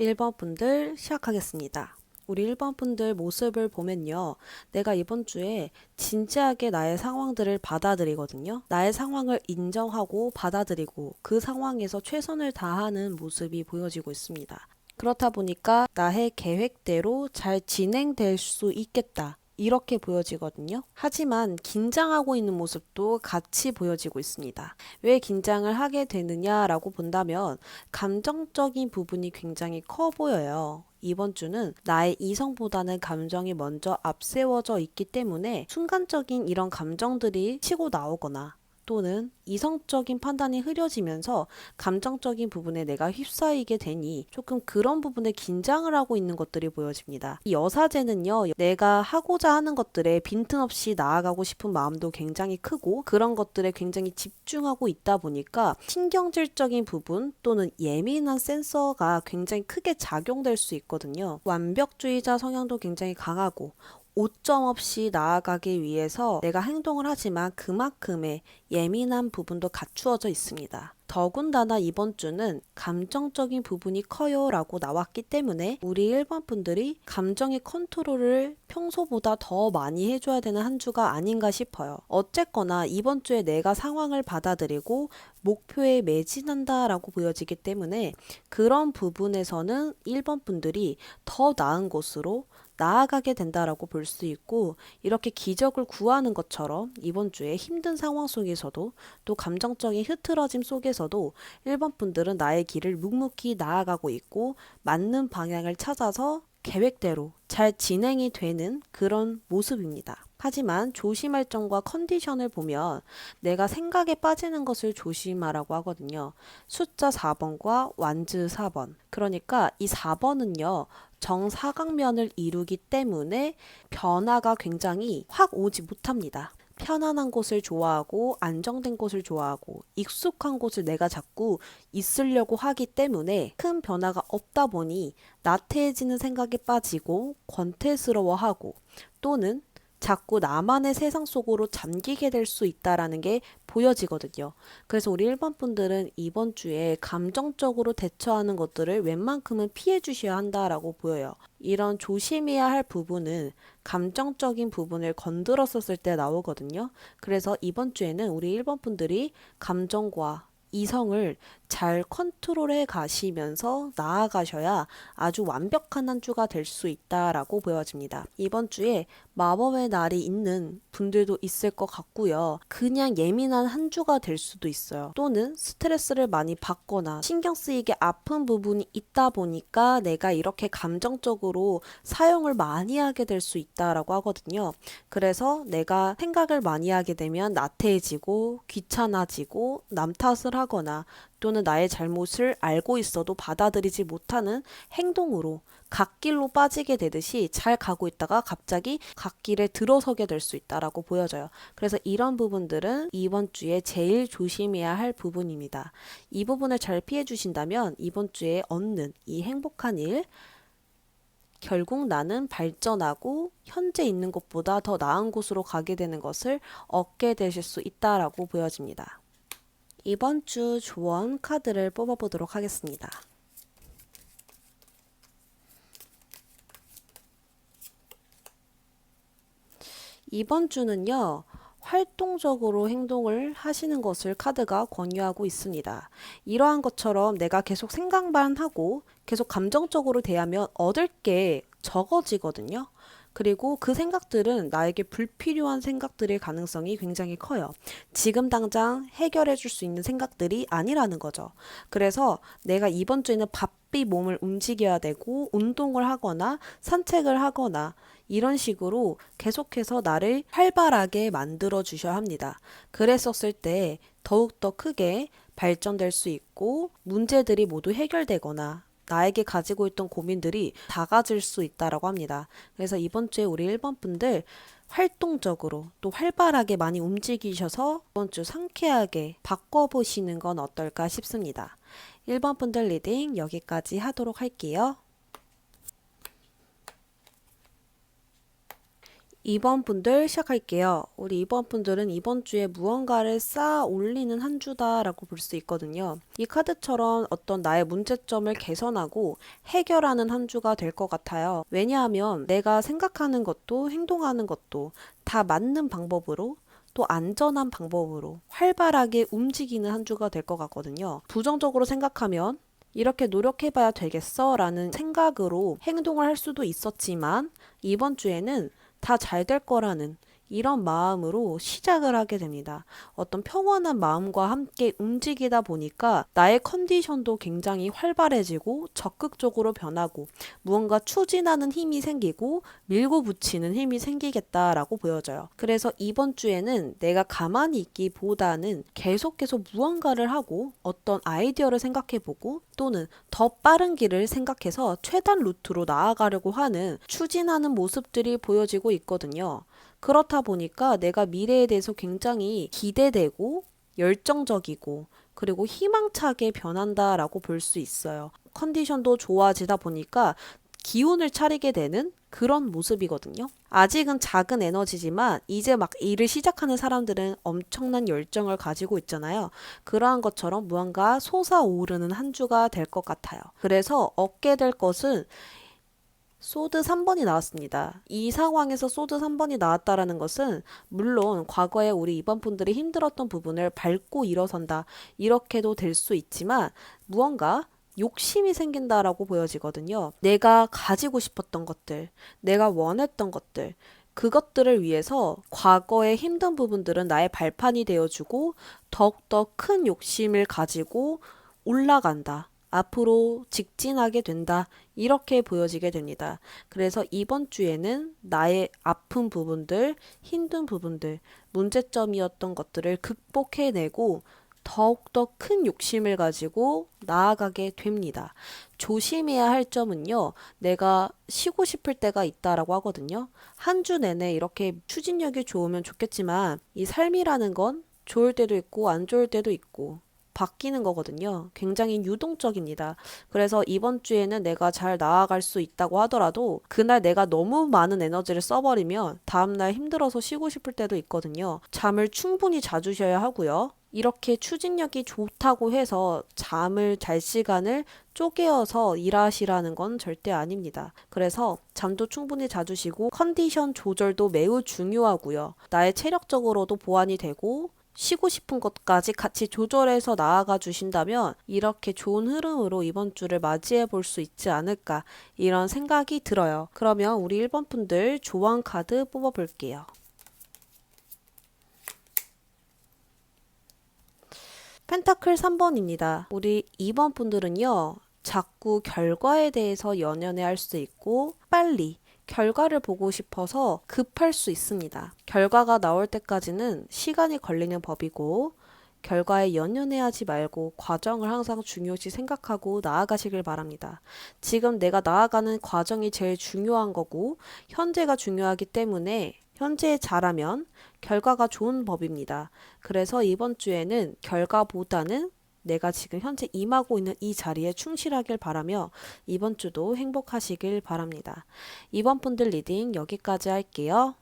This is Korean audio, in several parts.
(1번) 분들 시작하겠습니다. 우리 1번 분들 모습을 보면요. 내가 이번 주에 진지하게 나의 상황들을 받아들이거든요. 나의 상황을 인정하고 받아들이고 그 상황에서 최선을 다하는 모습이 보여지고 있습니다. 그렇다 보니까 나의 계획대로 잘 진행될 수 있겠다. 이렇게 보여지거든요. 하지만 긴장하고 있는 모습도 같이 보여지고 있습니다. 왜 긴장을 하게 되느냐라고 본다면 감정적인 부분이 굉장히 커 보여요. 이번 주는 나의 이성보다는 감정이 먼저 앞세워져 있기 때문에 순간적인 이런 감정들이 치고 나오거나 또는 이성적인 판단이 흐려지면서 감정적인 부분에 내가 휩싸이게 되니 조금 그런 부분에 긴장을 하고 있는 것들이 보여집니다. 이 여사제는요, 내가 하고자 하는 것들에 빈틈없이 나아가고 싶은 마음도 굉장히 크고 그런 것들에 굉장히 집중하고 있다 보니까 신경질적인 부분 또는 예민한 센서가 굉장히 크게 작용될 수 있거든요. 완벽주의자 성향도 굉장히 강하고 오점 없이 나아가기 위해서 내가 행동을 하지만 그만큼의 예민한 부분도 갖추어져 있습니다. 더군다나 이번 주는 감정적인 부분이 커요 라고 나왔기 때문에 우리 1번 분들이 감정의 컨트롤을 평소보다 더 많이 해줘야 되는 한 주가 아닌가 싶어요. 어쨌거나 이번 주에 내가 상황을 받아들이고 목표에 매진한다 라고 보여지기 때문에 그런 부분에서는 1번 분들이 더 나은 곳으로 나아가게 된다라고 볼 수 있고, 이렇게 기적을 구하는 것처럼 이번 주에 힘든 상황 속에서도 또 감정적인 흐트러짐 속에서도 1번 분들은 나의 길을 묵묵히 나아가고 있고 맞는 방향을 찾아서 계획대로 잘 진행이 되는 그런 모습입니다. 하지만 조심할 점과 컨디션을 보면 내가 생각에 빠지는 것을 조심하라고 하거든요. 숫자 4번과 완즈 4번. 그러니까 이 4번은요. 정사각면을 이루기 때문에 변화가 굉장히 확 오지 못합니다. 편안한 곳을 좋아하고 안정된 곳을 좋아하고 익숙한 곳을 내가 자꾸 있으려고 하기 때문에 큰 변화가 없다 보니 나태해지는 생각에 빠지고 권태스러워하고 또는 자꾸 나만의 세상 속으로 잠기게 될 수 있다라는 게 보여지거든요. 그래서 우리 1번 분들은 이번 주에 감정적으로 대처하는 것들을 웬만큼은 피해 주셔야 한다라고 보여요. 이런 조심해야 할 부분은 감정적인 부분을 건드렸었을 때 나오거든요. 그래서 이번 주에는 우리 1번 분들이 감정과 이성을 잘 컨트롤해 가시면서 나아가셔야 아주 완벽한 한 주가 될 수 있다라고 보여집니다. 이번 주에 마법의 날이 있는 분들도 있을 것 같고요. 그냥 예민한 한 주가 될 수도 있어요. 또는 스트레스를 많이 받거나 신경 쓰이게 아픈 부분이 있다 보니까 내가 이렇게 감정적으로 사용을 많이 하게 될 수 있다라고 하거든요. 그래서 내가 생각을 많이 하게 되면 나태해지고 귀찮아지고 남 탓을 하거나 또는 나의 잘못을 알고 있어도 받아들이지 못하는 행동으로 갓길로 빠지게 되듯이 잘 가고 있다가 갑자기 갓길에 들어서게 될 수 있다라고 보여져요. 그래서 이런 부분들은 이번 주에 제일 조심해야 할 부분입니다. 이 부분을 잘 피해 주신다면 이번 주에 얻는 이 행복한 일, 결국 나는 발전하고 현재 있는 곳보다 더 나은 곳으로 가게 되는 것을 얻게 되실 수 있다라고 보여집니다. 이번 주 조언 카드를 뽑아보도록 하겠습니다. 이번 주는요, 활동적으로 행동을 하시는 것을 카드가 권유하고 있습니다. 이러한 것처럼 내가 계속 생각만 하고 계속 감정적으로 대하면 얻을 게 적어지거든요. 그리고 그 생각들은 나에게 불필요한 생각들일 가능성이 굉장히 커요. 지금 당장 해결해 줄 수 있는 생각들이 아니라는 거죠. 그래서 내가 이번 주에는 바삐 몸을 움직여야 되고 운동을 하거나 산책을 하거나 이런 식으로 계속해서 나를 활발하게 만들어 주셔야 합니다. 그랬었을 때 더욱더 크게 발전될 수 있고 문제들이 모두 해결되거나 나에게 가지고 있던 고민들이 작아질 수 있다라고 합니다. 그래서 이번 주에 우리 1번 분들 활동적으로 또 활발하게 많이 움직이셔서 이번 주 상쾌하게 바꿔보시는 건 어떨까 싶습니다. 1번 분들 리딩 여기까지 하도록 할게요. 2번 분들 시작할게요. 우리 2번 분들은 이번 주에 무언가를 쌓아 올리는 한 주다라고 볼 수 있거든요. 이 카드처럼 어떤 나의 문제점을 개선하고 해결하는 한 주가 될 것 같아요. 왜냐하면 내가 생각하는 것도 행동하는 것도 다 맞는 방법으로 또 안전한 방법으로 활발하게 움직이는 한 주가 될 것 같거든요. 부정적으로 생각하면 이렇게 노력해봐야 되겠어 라는 생각으로 행동을 할 수도 있었지만 이번 주에는 다 잘 될 거라는 이런 마음으로 시작을 하게 됩니다. 어떤 평온한 마음과 함께 움직이다 보니까 나의 컨디션도 굉장히 활발해지고 적극적으로 변하고 무언가 추진하는 힘이 생기고 밀고 붙이는 힘이 생기겠다라고 보여져요. 그래서 이번 주에는 내가 가만히 있기보다는 계속해서 무언가를 하고 어떤 아이디어를 생각해보고 또는 더 빠른 길을 생각해서 최단 루트로 나아가려고 하는 추진하는 모습들이 보여지고 있거든요. 그렇다 보니까 내가 미래에 대해서 굉장히 기대되고 열정적이고 그리고 희망차게 변한다라고 볼 수 있어요. 컨디션도 좋아지다 보니까 기운을 차리게 되는 그런 모습이거든요. 아직은 작은 에너지지만 이제 막 일을 시작하는 사람들은 엄청난 열정을 가지고 있잖아요. 그러한 것처럼 무언가 솟아오르는 한 주가 될 것 같아요. 그래서 얻게 될 것은 소드 3번이 나왔습니다. 이 상황에서 소드 3번이 나왔다라는 것은 물론 과거에 우리 2번 분들이 힘들었던 부분을 밟고 일어선다 이렇게도 될 수 있지만 무언가 욕심이 생긴다라고 보여지거든요. 내가 가지고 싶었던 것들, 내가 원했던 것들, 그것들을 위해서 과거의 힘든 부분들은 나의 발판이 되어주고 더욱더 큰 욕심을 가지고 올라간다. 앞으로 직진하게 된다. 이렇게 보여지게 됩니다. 그래서 이번 주에는 나의 아픈 부분들, 힘든 부분들, 문제점이었던 것들을 극복해내고 더욱더 큰 욕심을 가지고 나아가게 됩니다. 조심해야 할 점은요, 내가 쉬고 싶을 때가 있다라고 하거든요. 한 주 내내 이렇게 추진력이 좋으면 좋겠지만, 이 삶이라는 건 좋을 때도 있고, 안 좋을 때도 있고, 바뀌는 거거든요. 굉장히 유동적입니다. 그래서 이번 주에는 내가 잘 나아갈 수 있다고 하더라도 그날 내가 너무 많은 에너지를 써버리면 다음날 힘들어서 쉬고 싶을 때도 있거든요. 잠을 충분히 자주셔야 하고요. 이렇게 추진력이 좋다고 해서 잠을 잘 시간을 쪼개어서 일하시라는 건 절대 아닙니다. 그래서 잠도 충분히 자주시고 컨디션 조절도 매우 중요하고요. 나의 체력적으로도 보완이 되고 쉬고 싶은 것까지 같이 조절해서 나아가 주신다면 이렇게 좋은 흐름으로 이번 주를 맞이해 볼 수 있지 않을까 이런 생각이 들어요. 그러면 우리 1번 분들 조언 카드 뽑아 볼게요. 펜타클 3번입니다. 우리 2번 분들은요. 자꾸 결과에 대해서 연연해 할 수 있고 빨리 결과를 보고 싶어서 급할 수 있습니다. 결과가 나올 때까지는 시간이 걸리는 법이고 결과에 연연해하지 말고 과정을 항상 중요시 생각하고 나아가시길 바랍니다. 지금 내가 나아가는 과정이 제일 중요한 거고 현재가 중요하기 때문에 현재에 잘하면 결과가 좋은 법입니다. 그래서 이번 주에는 결과보다는 내가 지금 현재 임하고 있는 이 자리에 충실하길 바라며 이번 주도 행복하시길 바랍니다. 이번 분들 리딩 여기까지 할게요.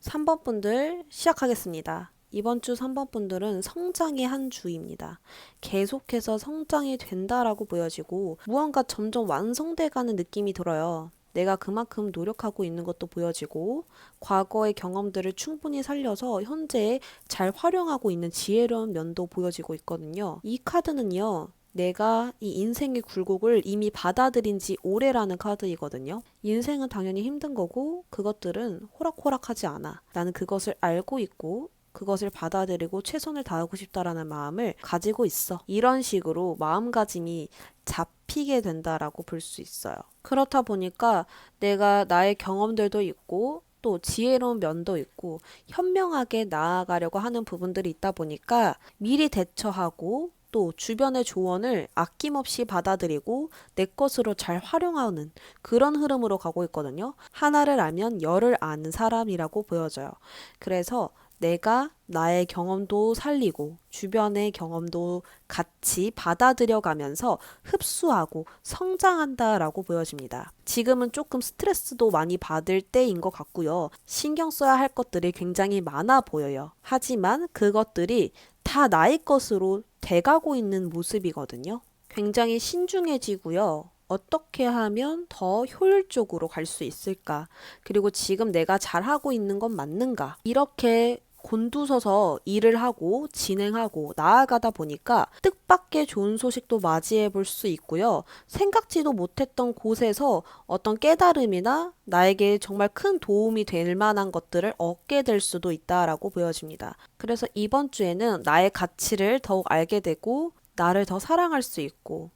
3번 분들 시작하겠습니다. 이번 주 3번 분들은 성장의 한 주입니다. 계속해서 성장이 된다라고 보여지고 무언가 점점 완성돼가는 느낌이 들어요. 내가 그만큼 노력하고 있는 것도 보여지고 과거의 경험들을 충분히 살려서 현재에 잘 활용하고 있는 지혜로운 면도 보여지고 있거든요. 이 카드는요. 내가 이 인생의 굴곡을 이미 받아들인 지 오래라는 카드이거든요. 인생은 당연히 힘든 거고 그것들은 호락호락하지 않아. 나는 그것을 알고 있고 그것을 받아들이고 최선을 다하고 싶다라는 마음을 가지고 있어. 이런 식으로 마음가짐이 잡히게 된다라고 볼 수 있어요. 그렇다 보니까 내가 나의 경험들도 있고 또 지혜로운 면도 있고 현명하게 나아가려고 하는 부분들이 있다 보니까 미리 대처하고 또 주변의 조언을 아낌없이 받아들이고 내 것으로 잘 활용하는 그런 흐름으로 가고 있거든요. 하나를 알면 열을 아는 사람이라고 보여져요. 그래서 내가 나의 경험도 살리고 주변의 경험도 같이 받아들여 가면서 흡수하고 성장한다라고 보여집니다. 지금은 조금 스트레스도 많이 받을 때인 것 같고요. 신경 써야 할 것들이 굉장히 많아 보여요. 하지만 그것들이 다 나의 것으로 돼가고 있는 모습이거든요. 굉장히 신중해지고요. 어떻게 하면 더 효율적으로 갈 수 있을까? 그리고 지금 내가 잘하고 있는 건 맞는가? 이렇게 곤두서서 일을 하고 진행하고 나아가다 보니까 뜻밖의 좋은 소식도 맞이해 볼 수 있고요. 생각지도 못했던 곳에서 어떤 깨달음이나 나에게 정말 큰 도움이 될 만한 것들을 얻게 될 수도 있다라고 보여집니다. 그래서 이번 주에는 나의 가치를 더욱 알게 되고 나를 더 사랑할 수 있고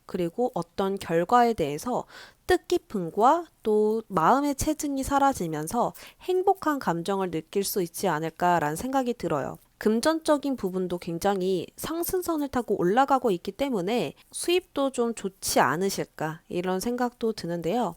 그리고 어떤 결과에 대해서 뜻깊음과 또 마음의 체증이 사라지면서 행복한 감정을 느낄 수 있지 않을까라는 생각이 들어요. 금전적인 부분도 굉장히 상승선을 타고 올라가고 있기 때문에 수입도 좀 좋지 않으실까 이런 생각도 드는데요.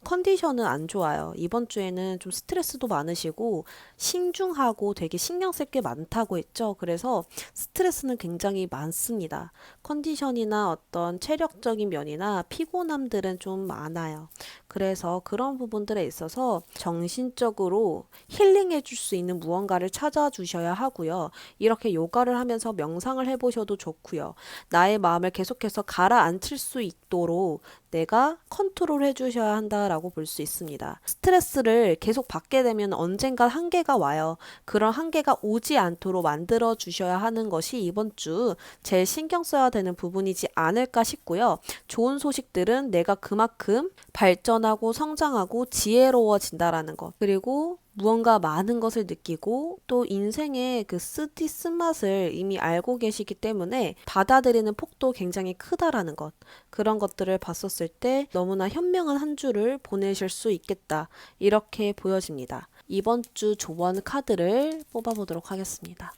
컨디션은 안 좋아요. 이번 주에는 좀 스트레스도 많으시고 신중하고 되게 신경 쓸 게 많다고 했죠. 그래서 스트레스는 굉장히 많습니다. 컨디션이나 어떤 체력적인 면이나 피곤함들은 좀 많아요. 그래서 그런 부분들에 있어서 정신적으로 힐링해 줄 수 있는 무언가를 찾아주셔야 하고요. 이렇게 요가를 하면서 명상을 해보셔도 좋고요. 나의 마음을 계속해서 가라앉힐 수 있도록 내가 컨트롤 해주셔야 한다라고 볼 수 있습니다. 스트레스를 계속 받게 되면 언젠가 한계가 와요. 그런 한계가 오지 않도록 만들어 주셔야 하는 것이 이번 주 제일 신경 써야 되는 부분이지 않을까 싶고요. 좋은 소식들은 내가 그만큼 발전하고 성장하고 지혜로워진다라는 것. 그리고 무언가 많은 것을 느끼고 또 인생의 그 쓰디 쓴맛을 이미 알고 계시기 때문에 받아들이는 폭도 굉장히 크다라는 것. 그런 것들을 봤었을 때 너무나 현명한 한 주를 보내실 수 있겠다. 이렇게 보여집니다. 이번 주 조언 카드를 뽑아보도록 하겠습니다.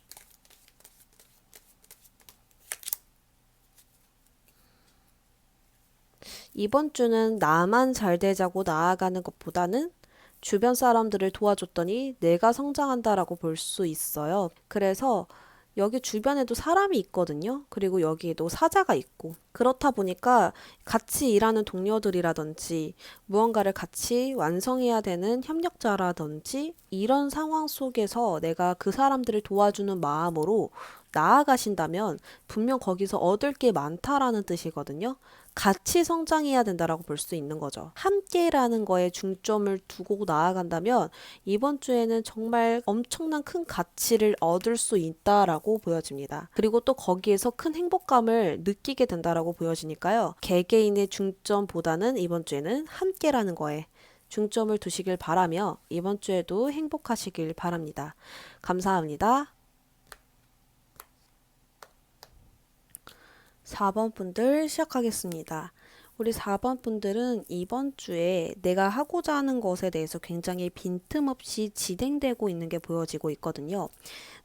이번 주는 나만 잘 되자고 나아가는 것보다는 주변 사람들을 도와줬더니 내가 성장한다라고 볼 수 있어요. 그래서 여기 주변에도 사람이 있거든요. 그리고 여기에도 사자가 있고. 그렇다 보니까 같이 일하는 동료들이라든지 무언가를 같이 완성해야 되는 협력자라든지 이런 상황 속에서 내가 그 사람들을 도와주는 마음으로 나아가신다면 분명 거기서 얻을 게 많다라는 뜻이거든요. 같이 성장해야 된다라고 볼 수 있는 거죠. 함께라는 거에 중점을 두고 나아간다면 이번 주에는 정말 엄청난 큰 가치를 얻을 수 있다라고 보여집니다. 그리고 또 거기에서 큰 행복감을 느끼게 된다라고 보여지니까요. 개개인의 중점보다는 이번 주에는 함께라는 거에 중점을 두시길 바라며 이번 주에도 행복하시길 바랍니다. 감사합니다. 4번 분들 시작하겠습니다. 우리 4번 분들은 이번 주에 내가 하고자 하는 것에 대해서 굉장히 빈틈없이 진행되고 있는 게 보여지고 있거든요.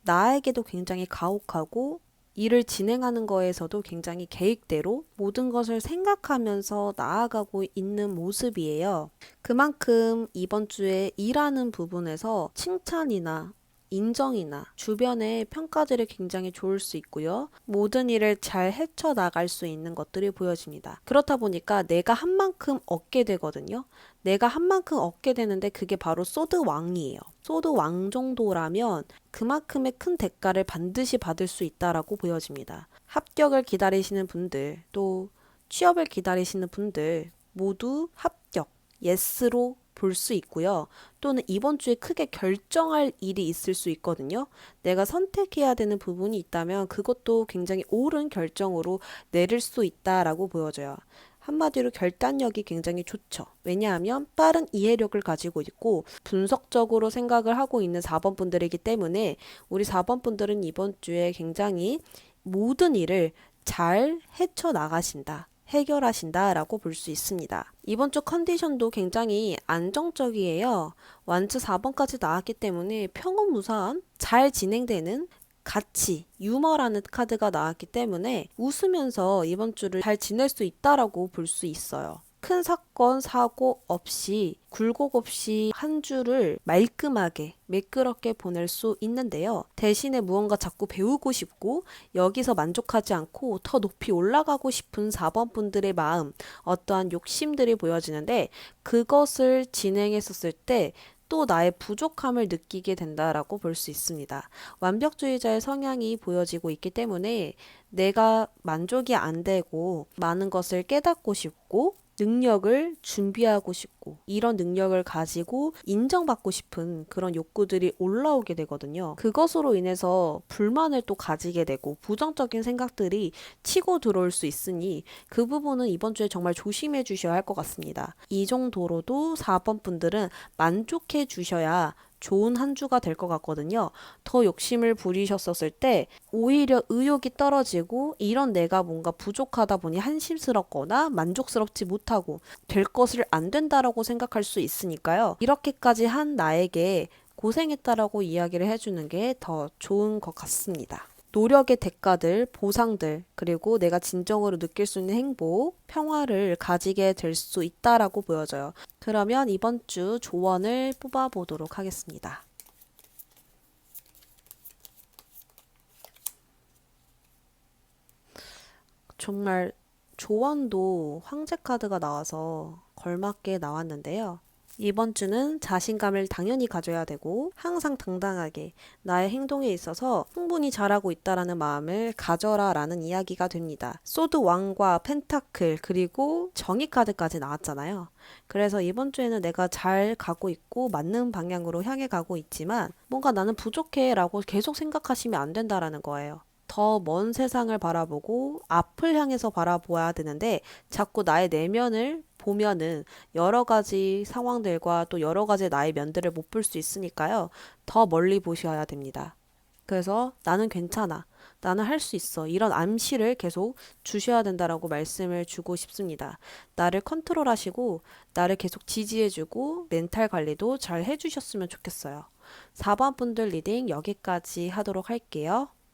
나에게도 굉장히 가혹하고 일을 진행하는 거에서도 굉장히 계획대로 모든 것을 생각하면서 나아가고 있는 모습이에요. 그만큼 이번 주에 일하는 부분에서 칭찬이나 인정이나 주변의 평가들이 굉장히 좋을 수 있고요. 모든 일을 잘 헤쳐나갈 수 있는 것들이 보여집니다. 그렇다 보니까 내가 한 만큼 얻게 되거든요. 내가 한 만큼 얻게 되는데 그게 바로 소드 왕이에요. 소드 왕 정도라면 그만큼의 큰 대가를 반드시 받을 수 있다라고 보여집니다. 합격을 기다리시는 분들, 또 취업을 기다리시는 분들 모두 합격, 예스로 볼 수 있고요. 또는 이번 주에 크게 결정할 일이 있을 수 있거든요. 내가 선택해야 되는 부분이 있다면 그것도 굉장히 옳은 결정으로 내릴 수 있다라고 보여져요. 한마디로 결단력이 굉장히 좋죠. 왜냐하면 빠른 이해력을 가지고 있고 분석적으로 생각을 하고 있는 4번 분들이기 때문에 우리 4번 분들은 이번 주에 굉장히 모든 일을 잘 헤쳐나가신다. 해결하신다라고 볼 수 있습니다. 이번 주 컨디션도 굉장히 안정적이에요. 완즈 4번까지 나왔기 때문에 평온무사한 잘 진행되는 같이 유머라는 카드가 나왔기 때문에 웃으면서 이번 주를 잘 지낼 수 있다라고 볼 수 있어요. 큰 사건, 사고 없이 굴곡 없이 한 주를 말끔하게 매끄럽게 보낼 수 있는데요. 대신에 무언가 자꾸 배우고 싶고 여기서 만족하지 않고 더 높이 올라가고 싶은 4번 분들의 마음, 어떠한 욕심들이 보여지는데 그것을 진행했었을 때 또 나의 부족함을 느끼게 된다라고 볼 수 있습니다. 완벽주의자의 성향이 보여지고 있기 때문에 내가 만족이 안 되고 많은 것을 깨닫고 싶고 능력을 준비하고 싶고 이런 능력을 가지고 인정받고 싶은 그런 욕구들이 올라오게 되거든요. 그것으로 인해서 불만을 또 가지게 되고 부정적인 생각들이 치고 들어올 수 있으니 그 부분은 이번 주에 정말 조심해 주셔야 할 것 같습니다. 이 정도로도 4번 분들은 만족해 주셔야 좋은 한 주가 될 것 같거든요. 더 욕심을 부리셨었을 때 오히려 의욕이 떨어지고 이런 내가 뭔가 부족하다 보니 한심스럽거나 만족스럽지 못하고 될 것을 안 된다라고 생각할 수 있으니까요. 이렇게까지 한 나에게 고생했다라고 이야기를 해주는 게 더 좋은 것 같습니다. 노력의 대가들, 보상들, 그리고 내가 진정으로 느낄 수 있는 행복, 평화를 가지게 될 수 있다라고 보여져요. 그러면 이번 주 조언을 뽑아보도록 하겠습니다. 정말 조언도 황제 카드가 나와서 걸맞게 나왔는데요. 이번 주는 자신감을 당연히 가져야 되고 항상 당당하게 나의 행동에 있어서 충분히 잘하고 있다라는 마음을 가져라 라는 이야기가 됩니다. 소드 왕과 펜타클 그리고 정의 카드까지 나왔잖아요. 그래서 이번 주에는 내가 잘 가고 있고 맞는 방향으로 향해 가고 있지만 뭔가 나는 부족해 라고 계속 생각하시면 안 된다라는 거예요. 더 먼 세상을 바라보고 앞을 향해서 바라보아야 되는데 자꾸 나의 내면을 보면은 여러 가지 상황들과 또 여러 가지 나의 면들을 못 볼 수 있으니까요. 더 멀리 보셔야 됩니다. 그래서 나는 괜찮아. 나는 할 수 있어. 이런 암시를 계속 주셔야 된다라고 말씀을 주고 싶습니다. 나를 컨트롤하시고 나를 계속 지지해주고 멘탈 관리도 잘 해주셨으면 좋겠어요. 4번 분들 리딩 여기까지 하도록 할게요.